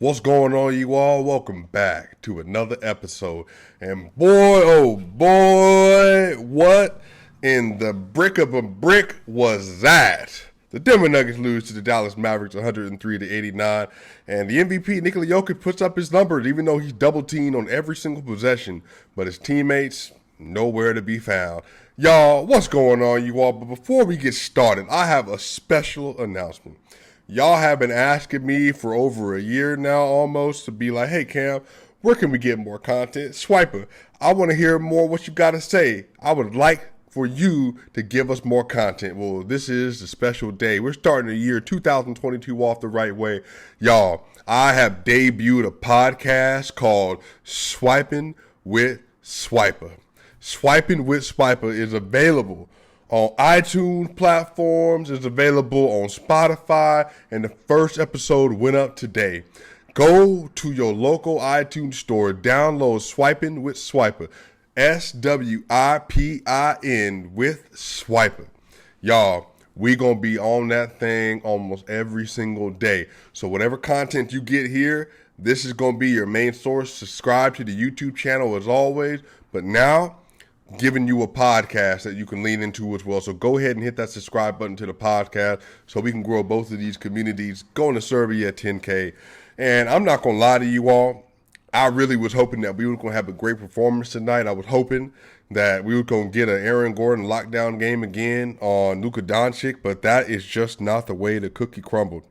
What's going on, you all? Welcome back to another episode. And boy, oh boy, what in the brick of a brick was that? The Denver Nuggets lose to the Dallas Mavericks 103-89. And the MVP, Nikola Jokic, puts up his numbers, even though he's double-teamed on every single possession. But his teammates, nowhere to be found. Y'all, what's going on, you all? But before we get started, I have a special announcement. Y'all have been asking me for over a year now almost to be like, hey, Cam, where can we get more content? Swipa, I want to hear more what you got to say. I would like for you to give us more content. Well, this is a special day. We're starting the year 2022 off the right way. Y'all, I have debuted a podcast called Swipin with Swipa. Swipin with Swipa is available on iTunes platforms, is available on Spotify, and the first episode went up today. Go to your local iTunes store, download Swipin with Swipa, SWIPIN with Swipa. Y'all, we gonna be on that thing almost every single day. So whatever content you get here, this is gonna be your main source. Subscribe to the YouTube channel as always, but now giving you a podcast that you can lean into as well. So go ahead and hit that subscribe button to the podcast so we can grow both of these communities, going to survey at 10K. And I'm not going to lie to you all. I really was hoping that we were going to have a great performance tonight. I was hoping that we were going to get an Aaron Gordon lockdown game again on Luka Doncic, but that is just not the way the cookie crumbled.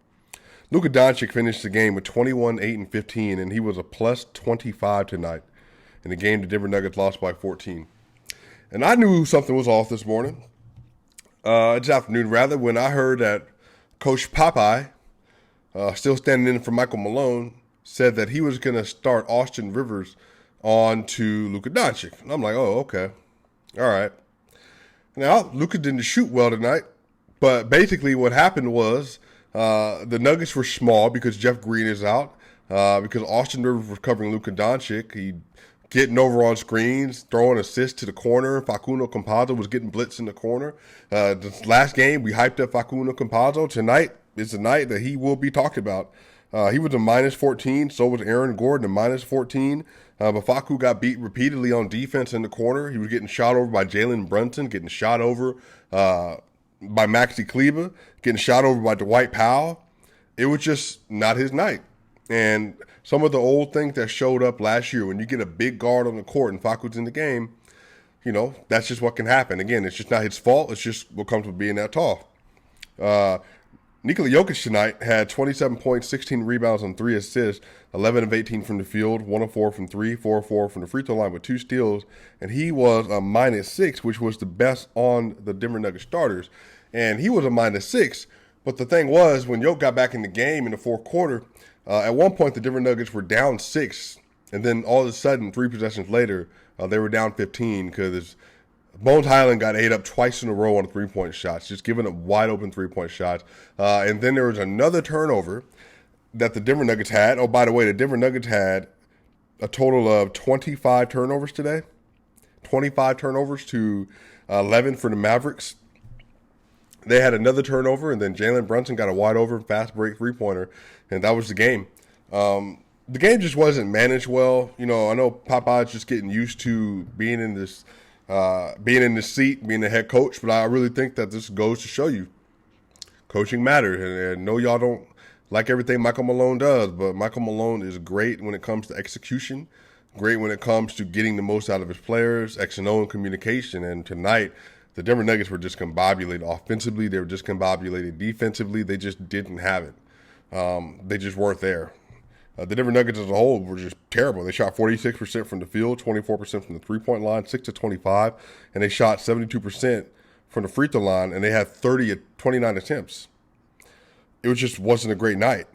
Luka Doncic finished the game with 21, 8, and 15, and he was a plus 25 tonight in the game the Denver Nuggets lost by 14. And I knew something was off this morning, this afternoon rather, when I heard that Coach Popeye, still standing in for Michael Malone, said that he was going to start Austin Rivers on to Luka Doncic. And I'm like, oh, okay. All right. Now, Luka didn't shoot well tonight, but basically what happened was the Nuggets were small because Jeff Green is out, because Austin Rivers was covering Luka Doncic. He getting over on screens, throwing assists to the corner. Facundo Campazzo was getting blitzed in the corner. This last game, we hyped up Facundo Campazzo. Tonight is the night that he will be talked about. He was a minus 14, so was Aaron Gordon, a minus 14. But Facu got beat repeatedly on defense in the corner. He was getting shot over by Jalen Brunson, getting shot over by Maxi Kleber, getting shot over by Dwight Powell. It was just not his night. And some of the old things that showed up last year, when you get a big guard on the court and Facu's in the game, you know, that's just what can happen. Again, it's just not his fault. It's just what comes with being that tall. Nikola Jokic tonight had 27 points, 16 rebounds, and 3 assists, 11 of 18 from the field, 1 of 4 from 3, 4 of 4 from the free throw line with 2 steals. And he was a minus 6, which was the best on the Denver Nuggets starters. And he was a minus 6. But the thing was, when Jokic got back in the game in the fourth quarter, at one point, the Denver Nuggets were down 6, and then all of a sudden, 3 possessions later, they were down 15 because Bones Highland got ate up twice in a row on three-point shots, just giving up wide-open three-point shots. And then there was another turnover that the Denver Nuggets had. Oh, by the way, the Denver Nuggets had a total of 25 turnovers today, 25 turnovers to 11 for the Mavericks. They had another turnover, and then Jalen Brunson got a wide-open fast break three-pointer, and that was the game. The game just wasn't managed well. You know, I know Popeye's just getting used to being in this seat, being the head coach, but I really think that this goes to show you coaching matters. And I know y'all don't like everything Michael Malone does, but Michael Malone is great when it comes to execution, great when it comes to getting the most out of his players, X and O and communication. And tonight, the Denver Nuggets were discombobulated offensively. They were discombobulated defensively. They just didn't have it. They just weren't there. The Denver Nuggets as a whole were just terrible. They shot 46% from the field, 24% from the three-point line, 6 to 25, and they shot 72% from the free throw line, and they had 29 attempts. It just wasn't a great night.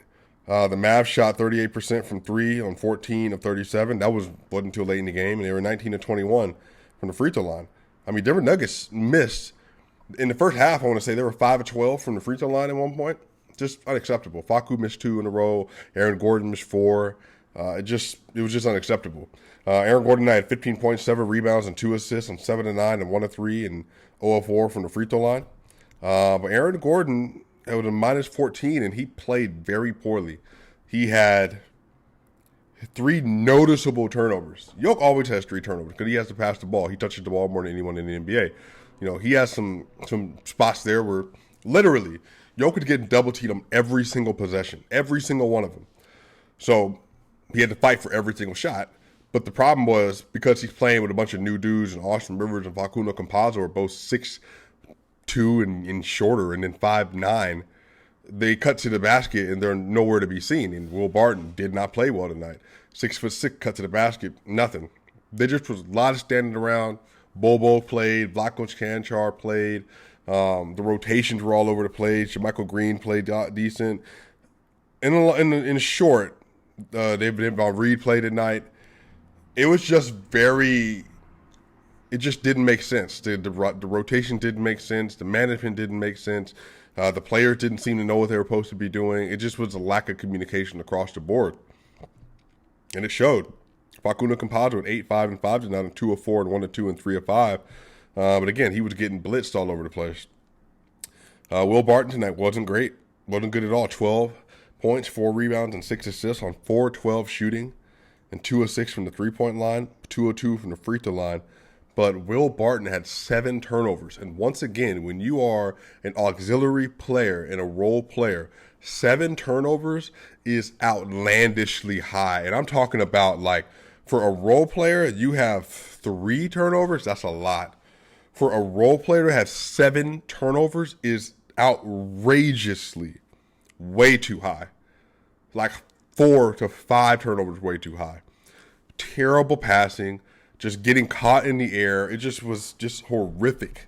The Mavs shot 38% from 3 on 14 of 37. That wasn't until late in the game, and they were 19 to 21 from the free throw line. I mean, Denver Nuggets missed. In the first half, I want to say they were 5 of 12 from the free throw line at one point. Just unacceptable. Facu missed 2 in a row. Aaron Gordon missed 4. It was just unacceptable. Aaron Gordon had 15 points, 7 rebounds, and 2 assists on 7 of 9 and 1 of 3 and 0 of 4 from the free throw line. But Aaron Gordon, it was a minus 14, and he played very poorly. He had 3 noticeable turnovers. Jokic always has 3 turnovers because he has to pass the ball. He touches the ball more than anyone in the NBA. You know, he has some spots there where literally Jokic getting double teamed on every single possession, every single one of them. So he had to fight for every single shot. But the problem was because he's playing with a bunch of new dudes, and Austin Rivers and Facundo Campazzo are both 6'2" and shorter, and then 5'9". They cut to the basket and they're nowhere to be seen. And Will Barton did not play well tonight. 6'6", cut to the basket, nothing. There just was a lot of standing around. Bobo played, Vlatko Cancar played. The rotations were all over the place. JaMychal Green played decent. In short, David Reed played tonight. It was just it just didn't make sense. The rotation didn't make sense. The management didn't make sense. The players didn't seem to know what they were supposed to be doing. It just was a lack of communication across the board. And it showed. Facundo Campazzo with 8, 5, and 5 tonight, and 2 of 4, and 1 of 2, and 3 of 5. But again, he was getting blitzed all over the place. Will Barton tonight wasn't great. Wasn't good at all. 12 points, 4 rebounds, and 6 assists on 4-12 shooting, and 2 of 6 from the three-point line, 2 of 2 from the free throw line. But Will Barton had 7 turnovers. And once again, when you are an auxiliary player and a role player, 7 turnovers is outlandishly high. And I'm talking about, like, for a role player, you have 3 turnovers, that's a lot. For a role player to have 7 turnovers is outrageously way too high. Like 4 to 5 turnovers way too high. Terrible passing. Just getting caught in the air. It just was just horrific.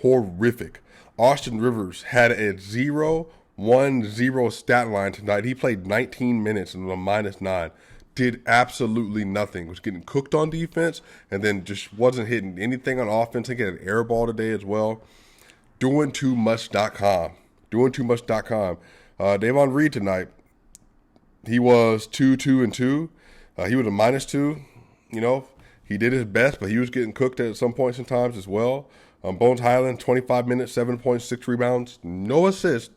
Horrific. Austin Rivers had a 0-1-0 stat line tonight. He played 19 minutes and was a -9. Did absolutely nothing. Was getting cooked on defense and then just wasn't hitting anything on offense. He had an air ball today as well. DoingTooMuch.com. DoingTooMuch.com. Davon Reed tonight, he was 2-2-2. He was a -2, you know. He did his best, but he was getting cooked at some points and times as well. Bones Highland, 25 minutes, 7 points, 6 rebounds, no assists.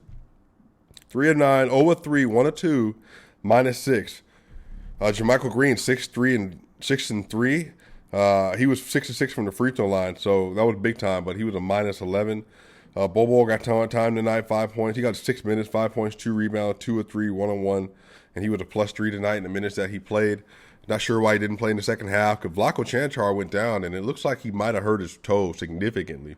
3 of 9, 0 of 3, 1 of 2, -6. JaMychal Green, 6'3" and 6 and 3. He was 6 of 6 from the free throw line, so that was big time, but he was a -11. Bobo got time tonight, 5 points. He got 6 minutes, 5 points, 2 rebounds, 2 of 3, 1 of 1, and he was a +3 tonight in the minutes that he played. Not sure why he didn't play in the second half because Vlatko Cancar went down, and it looks like he might have hurt his toe significantly.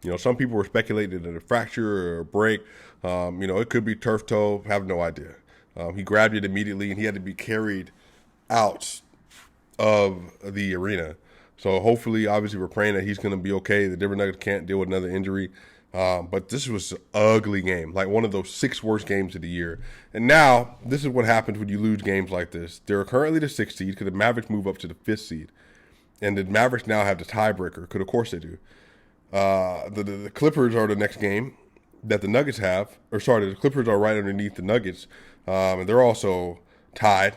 You know, some people were speculating that a fracture or a break. You know, it could be turf toe. Have no idea. He grabbed it immediately, and he had to be carried out of the arena. So hopefully, obviously, we're praying that he's going to be okay. The Denver Nuggets can't deal with another injury. But this was an ugly game, like one of those 6 worst games of the year. And now, this is what happens when you lose games like this. They're currently the 6th seed because the Mavericks move up to the 5th seed. And the Mavericks now have the tiebreaker because, of course, they do. The Clippers are the next game that the Nuggets have. Or, sorry, the Clippers are right underneath the Nuggets. And they're also tied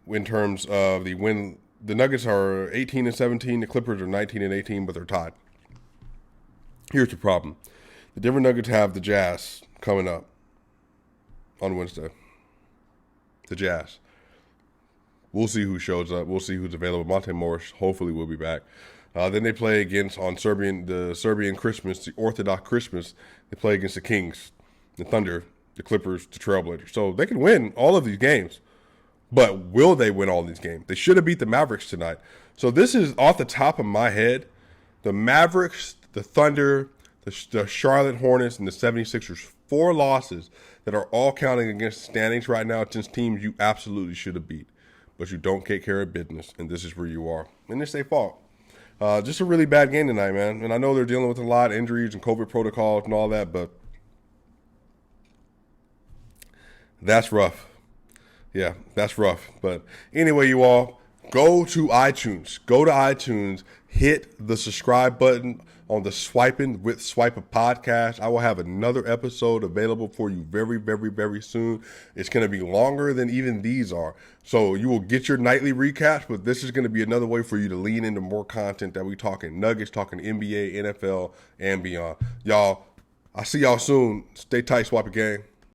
in terms of the win. The Nuggets are 18-17. The Clippers are 19-18, but they're tied. Here's the problem. The Denver Nuggets have the Jazz coming up on Wednesday. The Jazz. We'll see who shows up. We'll see who's available. Monte Morris hopefully will be back. Then they play against the Serbian Christmas, the Orthodox Christmas. They play against the Kings, the Thunder, the Clippers, the Trailblazers. So they can win all of these games. But will they win all these games? They should have beat the Mavericks tonight. So this is off the top of my head. The Mavericks, the Thunder, the Charlotte Hornets, and the 76ers, 4 losses that are all counting against the standings right now against teams you absolutely should have beat. But you don't take care of business, and this is where you are. And it's their fault. Just a really bad game tonight, man. And I know they're dealing with a lot of injuries and COVID protocols and all that, but that's rough. Yeah, that's rough. But anyway, you all, go to iTunes. Go to iTunes. Hit the subscribe button on the Swipin with Swipa podcast. I will have another episode available for you very, very, very soon. It's going to be longer than even these are. So you will get your nightly recaps, but this is going to be another way for you to lean into more content that we talking Nuggets, talking NBA, NFL, and beyond. Y'all, I'll see y'all soon. Stay tight, Swipa gang.